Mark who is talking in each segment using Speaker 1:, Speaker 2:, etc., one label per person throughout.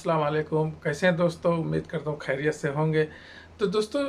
Speaker 1: अस्सलाम वालेकुम। कैसे हैं दोस्तों? उम्मीद करता हूँ खैरियत से होंगे। तो दोस्तों,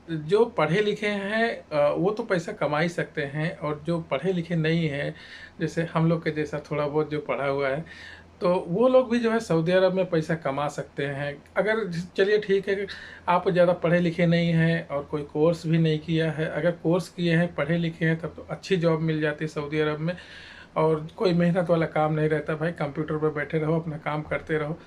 Speaker 1: जो पढ़े लिखे हैं वो तो पैसा कमा ही सकते हैं, और जो पढ़े लिखे नहीं हैं, जैसे हम लोग के जैसा थोड़ा बहुत जो पढ़ा हुआ है, तो वो लोग भी जो है सऊदी अरब में पैसा कमा सकते हैं। अगर चलिए ठीक है कि आप ज़्यादा पढ़े लिखे नहीं हैं और कोई कोर्स भी नहीं किया है। अगर कोर्स किए हैं, पढ़े लिखे हैं, तब तो अच्छी जॉब मिल जाती है सऊदी अरब में। और कोई मेहनत वाला काम नहीं रहता भाई, कंप्यूटर पर बैठे रहो, अपना काम करते रहो।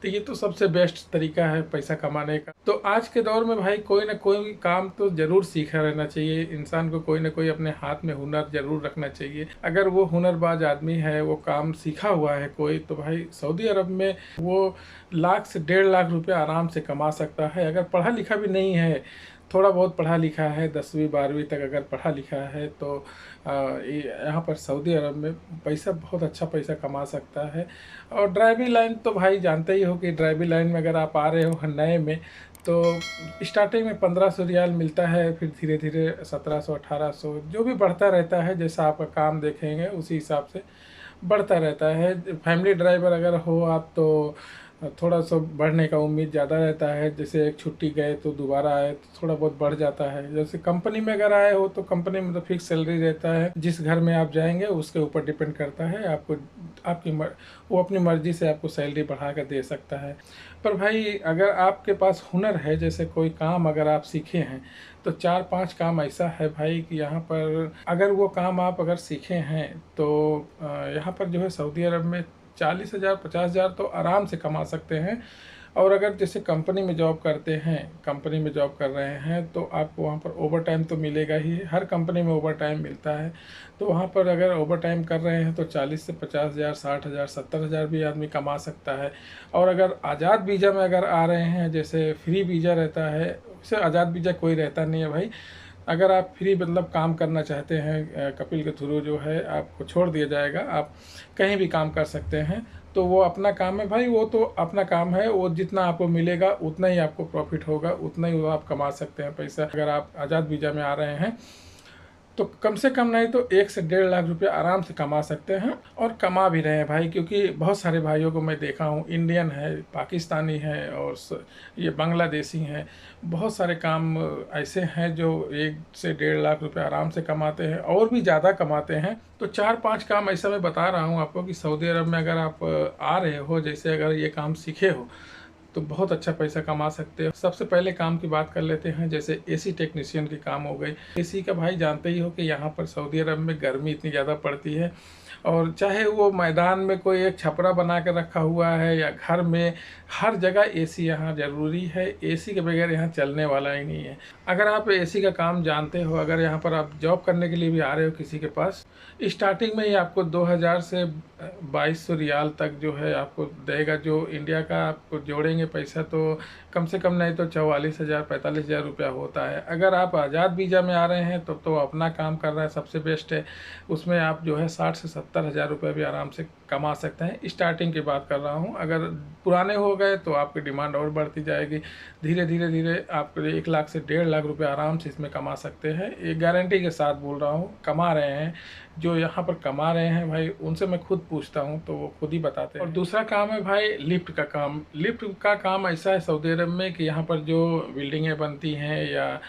Speaker 1: तो ये तो सबसे बेस्ट तरीका है पैसा कमाने का। तो आज के दौर में भाई कोई ना कोई काम तो ज़रूर सीखा रहना चाहिए इंसान को। कोई ना कोई अपने हाथ में हुनर ज़रूर रखना चाहिए। अगर वो हुनरबाज आदमी है, वो काम सीखा हुआ है कोई, तो भाई सऊदी अरब में वो लाख से 1.5 लाख रुपये आराम से कमा सकता है। अगर पढ़ा लिखा भी नहीं है, थोड़ा बहुत पढ़ा लिखा है, 10वीं 12वीं तक अगर पढ़ा लिखा है, तो यहाँ पर सऊदी अरब में पैसा बहुत अच्छा पैसा कमा सकता है। और ड्राइविंग लाइन तो भाई जानते ही हो कि ड्राइविंग लाइन में अगर आप आ रहे हो नए में, तो स्टार्टिंग में 1500 रियाल मिलता है, फिर धीरे धीरे 1700 1800 जो भी बढ़ता रहता है। जैसा आपका काम देखेंगे उसी हिसाब से बढ़ता रहता है। फैमिली ड्राइवर अगर हो आप, तो थोड़ा सा बढ़ने का उम्मीद ज़्यादा रहता है। जैसे एक छुट्टी गए तो दोबारा आए तो थोड़ा बहुत बढ़ जाता है। जैसे कंपनी में अगर आए हो तो कंपनी में तो फिक्स सैलरी रहता है। जिस घर में आप जाएंगे उसके ऊपर डिपेंड करता है। आपको वो अपनी मर्ज़ी से आपको सैलरी बढ़ा कर दे सकता है। पर भाई अगर आपके पास हुनर है, जैसे कोई काम अगर आप सीखे हैं, तो 4-5 काम ऐसा है भाई कि यहाँ पर अगर वो काम आप अगर सीखे हैं, तो यहाँ पर जो है सऊदी अरब में 40,000 50,000 तो आराम से कमा सकते हैं। और अगर जैसे कंपनी में जॉब करते हैं, कंपनी में जॉब कर रहे हैं, तो आपको वहाँ पर ओवर टाइम तो मिलेगा ही। हर कंपनी में ओवर टाइम मिलता है। तो वहाँ पर अगर ओवर टाइम कर रहे हैं तो 40 से 50,000 60,000 70,000 भी आदमी कमा सकता है। और अगर आज़ाद वीज़ा में अगर आ रहे हैं, जैसे फ्री वीज़ा रहता है, उससे आज़ाद वीज़ा कोई रहता नहीं है भाई। अगर आप फ्री मतलब काम करना चाहते हैं, कपिल के थ्रू जो है आपको छोड़ दिया जाएगा, आप कहीं भी काम कर सकते हैं। तो वो अपना काम है भाई, वो तो अपना काम है। वो जितना आपको मिलेगा उतना ही आपको प्रॉफिट होगा, उतना ही वो आप कमा सकते हैं पैसा। अगर आप आज़ाद वीज़ा में आ रहे हैं तो कम से कम नहीं तो 1 से 1.5 लाख रुपये आराम से कमा सकते हैं, और कमा भी रहे हैं भाई। क्योंकि बहुत सारे भाइयों को मैं देखा हूँ, इंडियन है, पाकिस्तानी है, और ये बांग्लादेशी हैं। बहुत सारे काम ऐसे हैं जो 1 से 1.5 लाख रुपये आराम से कमाते हैं, और भी ज़्यादा कमाते हैं। तो 4-5 काम ऐसा मैं बता रहा हूँ आपको कि सऊदी अरब में अगर आप आ रहे हो, जैसे अगर ये काम सीखे हो, तो बहुत अच्छा पैसा कमा सकते हो। सबसे पहले काम की बात कर लेते हैं, जैसे एसी टेक्नीशियन की काम हो गई। एसी का भाई जानते ही हो कि यहाँ पर सऊदी अरब में गर्मी इतनी ज़्यादा पड़ती है, और चाहे वो मैदान में कोई एक छपरा बना के रखा हुआ है या घर में, हर जगह एसी यहाँ ज़रूरी है। एसी के बगैर यहाँ चलने वाला ही नहीं है। अगर आप एसी का काम जानते हो, अगर यहाँ पर आप जॉब करने के लिए भी आ रहे हो किसी के पास, स्टार्टिंग में ही आपको 2000 से 2200 रियाल तक जो है आपको देगा। जो इंडिया का आपको जोड़ेंगे पैसा, तो कम से कम नहीं तो 44,000 45,000 रुपया होता है। अगर आप आज़ाद वीज़ा में आ रहे हैं तो अपना काम कर रहे हैं, सबसे बेस्ट है। उसमें आप जो है 60 से 70,000 रुपये भी आराम से कमा सकते हैं। स्टार्टिंग की बात कर रहा हूँ। अगर पुराने हो गए तो आपकी डिमांड और बढ़ती जाएगी। धीरे धीरे धीरे आप 1 लाख से 1.5 लाख रुपये आराम से इसमें कमा सकते हैं। ये गारंटी के साथ बोल रहा हूँ, कमा रहे हैं। जो यहाँ पर कमा रहे हैं भाई, उनसे मैं खुद पूछता हूँ तो वो खुद ही बताते हैं। और दूसरा काम है भाई लिफ्ट का काम। लिफ्ट का काम ऐसा है सऊदी अरब में कि यहाँ पर जो बिल्डिंगें बनती हैं, या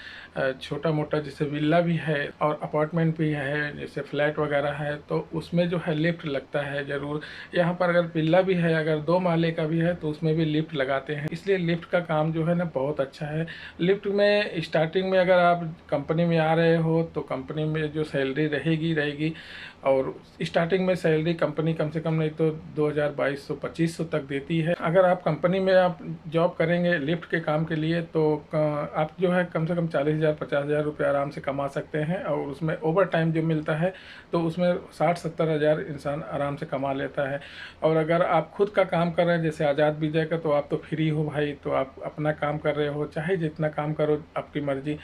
Speaker 1: छोटा मोटा जैसे विला भी है और अपार्टमेंट भी है, जैसे फ्लैट वगैरह है, तो उसमें जो है लिफ्ट लगता है ज़रूर। यहाँ पर अगर विला भी है, अगर 2 माले का भी है, तो उसमें भी लिफ्ट लगाते हैं। इसलिए लिफ्ट का काम जो है ना बहुत अच्छा है। लिफ्ट में स्टार्टिंग में अगर आप कंपनी में आ रहे हो, तो कंपनी में जो सैलरी रहेगी, और स्टार्टिंग में सैलरी कंपनी कम से कम नहीं तो 2000 2200 2500 तक देती है। अगर आप कंपनी में आप जॉब करेंगे लिफ्ट के काम के लिए, तो आप जो है कम से कम 40,000 50,000 रुपये आराम से कमा सकते हैं। और उसमें ओवर टाइम जो मिलता है, तो उसमें 60-70 हज़ार इंसान आराम से कमा लेता है। और अगर आप खुद का काम कर रहे हैं, जैसे आज़ाद वीज़ा का, तो आप तो फ्री हो भाई, तो आप अपना काम कर रहे हो, चाहे जितना काम करो आपकी मर्ज़ी।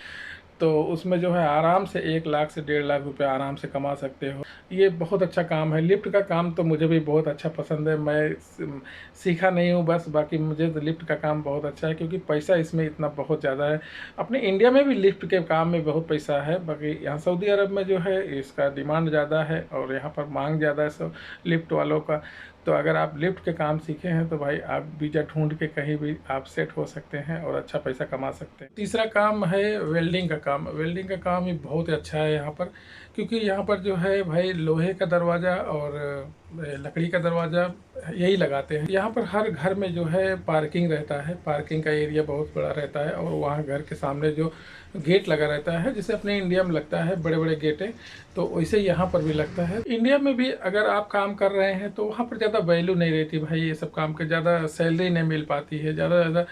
Speaker 1: तो उसमें जो है आराम से 1 लाख से 1.5 लाख रुपये आराम से कमा सकते हो। ये बहुत अच्छा काम है। लिफ्ट का काम तो मुझे भी बहुत अच्छा पसंद है। मैं सीखा नहीं हूँ बस, बाकी मुझे तो लिफ्ट का काम बहुत अच्छा है, क्योंकि पैसा इसमें इतना बहुत ज़्यादा है। अपने इंडिया में भी लिफ्ट के काम में बहुत पैसा है, बाकी यहाँ सऊदी अरब में जो है इसका डिमांड ज़्यादा है, और यहाँ पर मांग ज़्यादा है सब लिफ्ट वालों का। तो अगर आप लिफ्ट के काम सीखे हैं तो भाई आप वीज़ा ढूंढ के कहीं भी आप सेट हो सकते हैं और अच्छा पैसा कमा सकते हैं। तीसरा काम है वेल्डिंग का काम। वेल्डिंग का काम ही बहुत अच्छा है यहाँ पर, क्योंकि यहाँ पर जो है भाई लोहे का दरवाज़ा और लकड़ी का दरवाज़ा यही लगाते हैं। यहाँ पर हर घर में जो है पार्किंग रहता है, पार्किंग का एरिया बहुत बड़ा रहता है और वहाँ घर के सामने जो गेट लगा रहता है, जैसे अपने इंडिया में लगता है बड़े बड़े गेटें, तो वैसे यहाँ पर भी लगता है। इंडिया में भी अगर आप काम कर रहे हैं तो वहाँ पर ज़्यादा वैल्यू नहीं रहती भाई, ये सब काम के ज़्यादा सैलरी नहीं मिल पाती है, ज़्यादा ज़्यादा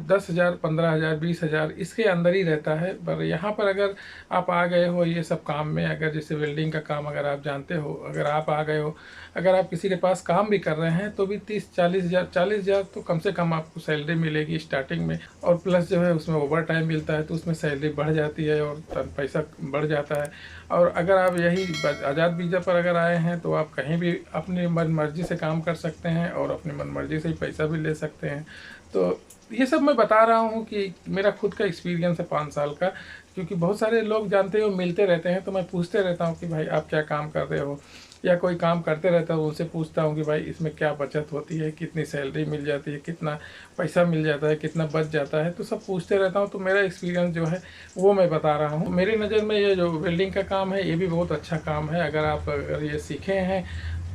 Speaker 1: 10,000 15,000 20,000 इसके अंदर ही रहता है। पर यहाँ पर अगर आप आ गए हो ये सब काम में, अगर जैसे वेल्डिंग का काम अगर आप जानते हो, अगर आप आ गए हो, अगर आप किसी के पास काम भी कर रहे हैं तो भी 30-40,000 तो कम से कम आपको सैलरी मिलेगी स्टार्टिंग में। और प्लस जो है उसमें ओवर टाइम मिलता है तो उसमें सैलरी बढ़ जाती है और पैसा बढ़ जाता है। और अगर आप यही आज़ाद वीज़ा पर अगर आए हैं तो आप कहीं भी अपनी मन मर्जी से काम कर सकते हैं और अपनी मन मर्जी से ही पैसा भी ले सकते हैं। तो ये सब मैं बता रहा हूँ कि मेरा खुद का एक्सपीरियंस है 5 साल का, क्योंकि बहुत सारे लोग जानते हो मिलते रहते हैं तो मैं पूछते रहता हूँ कि भाई आप क्या काम कर रहे हो, या कोई काम करते रहता हूँ उनसे पूछता हूँ कि भाई इसमें क्या बचत होती है, कितनी सैलरी मिल जाती है, कितना पैसा मिल जाता है, कितना बच जाता है, तो सब पूछते रहता हूँ। तो मेरा एक्सपीरियंस जो है वो मैं बता रहा हूँ। मेरी नज़र में ये जो वेल्डिंग का काम है ये भी बहुत अच्छा काम है। अगर ये सीखे हैं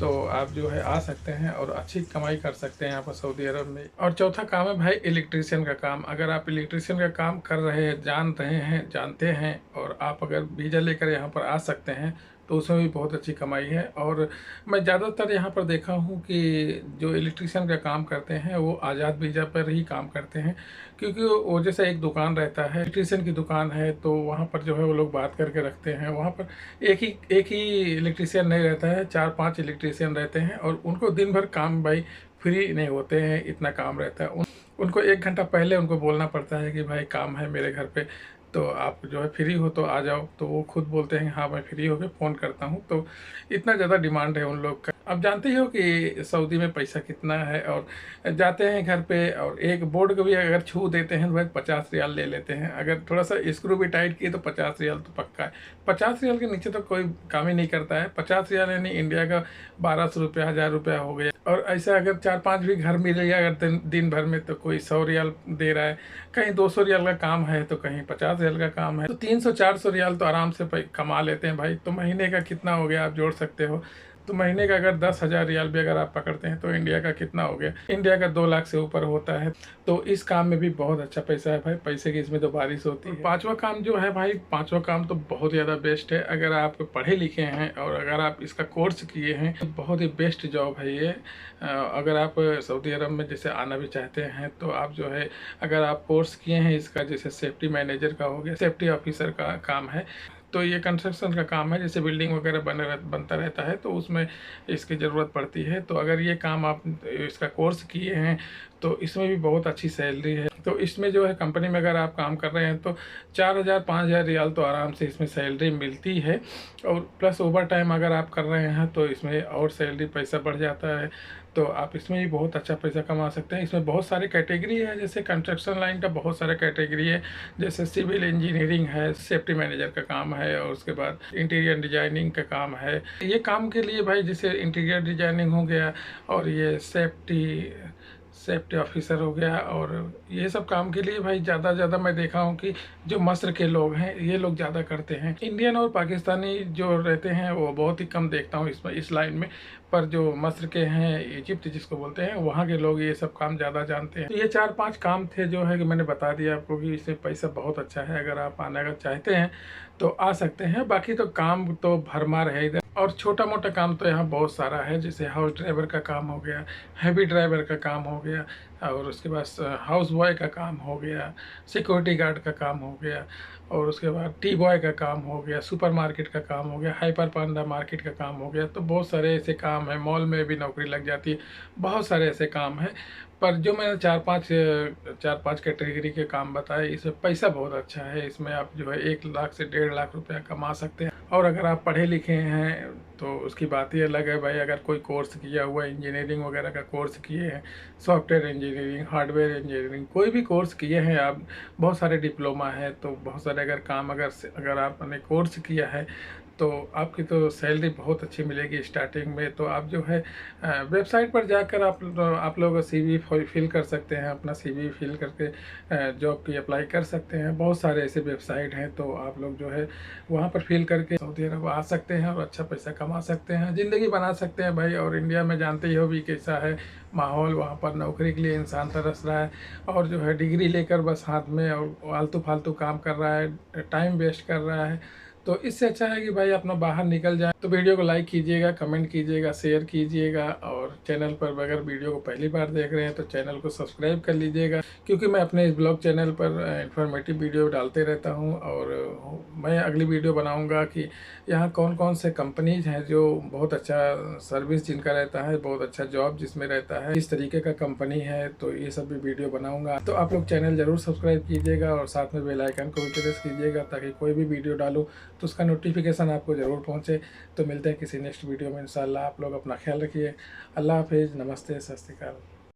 Speaker 1: तो आप जो है आ सकते हैं और अच्छी कमाई कर सकते हैं यहाँ पर सऊदी अरब में। और चौथा काम है भाई इलेक्ट्रीशियन का काम। अगर आप इलेक्ट्रीशियन का काम कर रहे हैं, जानते हैं और आप अगर वीज़ा लेकर यहाँ पर आ सकते हैं तो उसमें भी बहुत अच्छी कमाई है। और मैं ज़्यादातर यहाँ पर देखा हूँ कि जो इलेक्ट्रीशियन का काम करते हैं वो आज़ाद वीज़ा पर ही काम करते हैं, क्योंकि वो जैसे एक दुकान रहता है, इलेक्ट्रीशियन की दुकान है, तो वहाँ पर जो है वो लोग बात करके रखते हैं। वहाँ पर एक ही इलेक्ट्रीशियन नहीं रहता है, 4-5 इलेक्ट्रीशियन रहते हैं और उनको दिन भर काम भाई फ्री नहीं होते हैं, इतना काम रहता है। उनको 1 घंटा पहले उनको बोलना पड़ता है कि भाई काम है मेरे घर पे, तो आप जो है फ्री हो तो आ जाओ। तो वो खुद बोलते हैं हाँ मैं फ्री होकर फ़ोन करता हूँ। तो इतना ज़्यादा डिमांड है उन लोग का। अब जानते ही हो कि सऊदी में पैसा कितना है, और जाते हैं घर पे और एक बोर्ड को भी अगर छू देते हैं तो भाई 50 रियाल ले लेते हैं। अगर थोड़ा सा स्क्रू भी टाइट किए तो 50 रियाल तो पक्का है। 50 रियाल के नीचे तो कोई काम ही नहीं करता है। 50 रियाल यानी इंडिया का 1200 रुपया 1000 रुपया हो गया। और ऐसा अगर 4-5 भी घर मिल गया अगर दिन भर में, तो कोई 100 रियाल दे रहा है, कहीं 200 रियाल का काम है तो कहीं 50 रियाल का काम है, तो 300-400 रियाल तो आराम से कमा लेते हैं भाई। तो महीने का कितना हो गया आप जोड़ सकते हो। तो महीने का अगर 10,000 रियाल भी अगर आप पकड़ते हैं तो इंडिया का कितना हो गया, इंडिया का 2 लाख से ऊपर होता है। तो इस काम में भी बहुत अच्छा पैसा है भाई, पैसे की इसमें तो बारिश होती है। पांचवा काम जो है भाई, पांचवा काम तो बहुत ज़्यादा बेस्ट है। अगर आप पढ़े लिखे हैं और अगर आप इसका कोर्स किए हैं तो बहुत ही बेस्ट जॉब है ये। अगर आप सऊदी अरब में जैसे आना भी चाहते हैं तो आप जो है, अगर आप कोर्स किए हैं इसका, जैसे सेफ्टी मैनेजर का हो गया, सेफ्टी ऑफिसर का काम है, तो ये कंस्ट्रक्शन का काम है, जैसे बिल्डिंग वगैरह बनता रहता है तो उसमें इसकी ज़रूरत पड़ती है। तो अगर ये काम आप इसका कोर्स किए हैं तो इसमें भी बहुत अच्छी सैलरी है। तो इसमें जो है कंपनी में अगर आप काम कर रहे हैं तो 4,000-5,000 रियाल तो आराम से इसमें सैलरी मिलती है। और प्लस ओवर टाइम अगर आप कर रहे हैं तो इसमें और सैलरी पैसा बढ़ जाता है। तो आप इसमें भी बहुत अच्छा पैसा कमा सकते हैं। इसमें बहुत सारे कैटेगरी है, जैसे कंस्ट्रक्शन लाइन का बहुत सारे कैटेगरी है, जैसे सिविल इंजीनियरिंग है, सेफ्टी मैनेजर का काम है, और उसके बाद इंटीरियर डिजाइनिंग का काम है। ये काम के लिए भाई जैसे इंटीरियर डिजाइनिंग हो गया और ये सेफ्टी ऑफिसर हो गया, और ये सब काम के लिए भाई ज़्यादा मैं देखा हूँ कि जो मस्र के लोग हैं ये लोग ज़्यादा करते हैं। इंडियन और पाकिस्तानी जो रहते हैं वो बहुत ही कम देखता हूँ इसमें, इस लाइन में। पर जो मस्र के हैं, इजिप्ट जिसको बोलते हैं, वहाँ के लोग ये सब काम ज़्यादा जानते हैं। तो ये 4-5 काम थे जो है कि मैंने बता दिया आपको कि इसमें पैसा बहुत अच्छा है। अगर आप आना अगर चाहते हैं तो आ सकते हैं। बाकी तो काम तो भरमार है इधर, और छोटा मोटा काम तो यहाँ बहुत सारा है, जैसे हाउस ड्राइवर का काम हो गया, हैवी ड्राइवर का काम हो गया, और उसके बाद हाउस बॉय का काम हो गया, सिक्योरिटी गार्ड का काम हो गया, और उसके बाद टी बॉय का काम हो गया, सुपर मार्केट का काम हो गया, हाइपर पांडा मार्केट का काम हो गया। तो बहुत सारे ऐसे काम हैं, मॉल में भी नौकरी लग जाती है, बहुत सारे ऐसे काम हैं। पर जो मैंने 4-5 कैटेगरी के काम बताए, इसमें पैसा बहुत अच्छा है। इसमें आप जो है 1 लाख से 1.5 लाख रुपया कमा सकते हैं। और अगर आप पढ़े लिखे हैं तो उसकी बात ही अलग है भाई। अगर कोई कोर्स किया हुआ, इंजीनियरिंग वगैरह का कोर्स किए हैं, सॉफ्टवेयर इंजीनियरिंग, हार्डवेयर इंजीनियरिंग, कोई भी कोर्स किए हैं आप, बहुत सारे डिप्लोमा है, तो बहुत सारे अगर आपने कोर्स किया है तो आपकी तो सैलरी बहुत अच्छी मिलेगी स्टार्टिंग में। तो आप जो है वेबसाइट पर जाकर आप लोग सीवी फिल कर सकते हैं, अपना सीवी फिल करके जॉब की अप्लाई कर सकते हैं। बहुत सारे ऐसे वेबसाइट हैं, तो आप लोग जो है वहाँ पर फिल करके सऊदी अरब आ सकते हैं और अच्छा पैसा कमा सकते हैं, ज़िंदगी बना सकते हैं भाई। और इंडिया में जानते ही हो भी कैसा है माहौल, वहाँ पर नौकरी के लिए इंसान तरस रहा है और जो है डिग्री लेकर बस हाथ में और आलतू फालतू काम कर रहा है, टाइम वेस्ट कर रहा है। तो इससे अच्छा है कि भाई अपना बाहर निकल जाए। तो वीडियो को लाइक कीजिएगा, कमेंट कीजिएगा, शेयर कीजिएगा, और चैनल पर अगर वीडियो को पहली बार देख रहे हैं तो चैनल को सब्सक्राइब कर लीजिएगा, क्योंकि मैं अपने इस ब्लॉग चैनल पर इंफॉर्मेटिव वीडियो डालते रहता हूं। और मैं अगली वीडियो बनाऊंगा कि यहाँ कौन कौन से कंपनीज हैं जो बहुत अच्छा सर्विस जिनका रहता है, बहुत अच्छा जॉब जिसमें रहता है, किस तरीके का कंपनी है, तो ये सब भी वीडियो बनाऊंगा। तो आप लोग चैनल ज़रूर सब्सक्राइब कीजिएगा और साथ में बेल आइकन को भी प्रेस कीजिएगा, ताकि कोई भी वीडियो डालूँ तो उसका नोटिफिकेशन आपको ज़रूर पहुँचे। तो मिलते हैं किसी नेक्स्ट वीडियो में इंशाल्लाह। आप लोग अपना ख्याल रखिए। अल्लाह हाफिज़, नमस्ते, सत श्री अकाल।